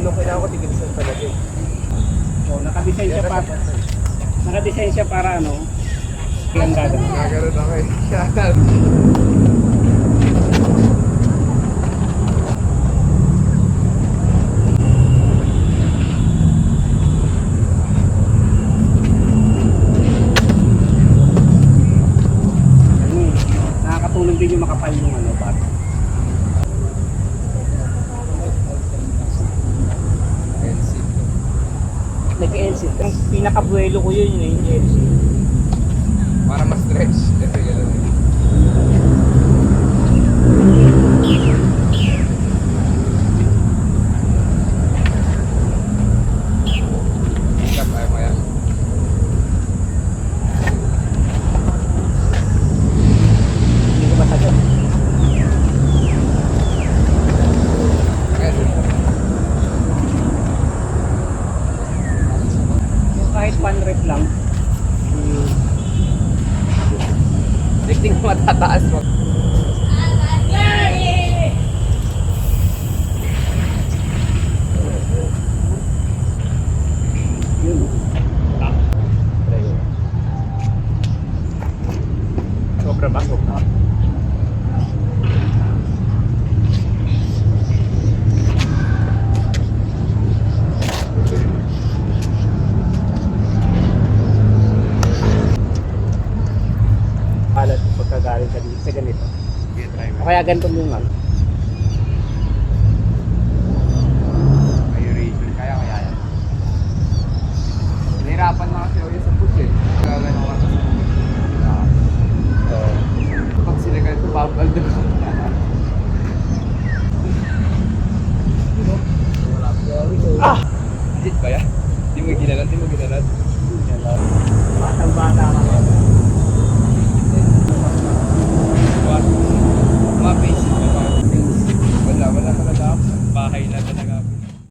nung kailangan ko tigilisan talaga eh. So, nakadesign siya para ano, kailang gagawin. Nagkaroon ako eh. Nakakatulong din yung makapal yung ano, bat. Nag-LC. Yung pinakabuelo ko yun, yung LC. Para ma-stretch. Kasi gano'n eh. Ikat tayo maya. Hindi ko masagot. Kahit 1 rep lang. Tingting matataas mo. Yun. Sobra ba? Sobra. Palat pagkagaling ka dito sa ganito. Sige, try O mo. kaya ganito mo yung ano. Aeration. Kaya yan. Nahirapan na kasi ako yun sa push eh. Gagano ka sa push. So, pag sila ganito, babal doon ako. Ah! Legit ba yan? Di mo ginalan, di mo ginalan. Batang bata ka.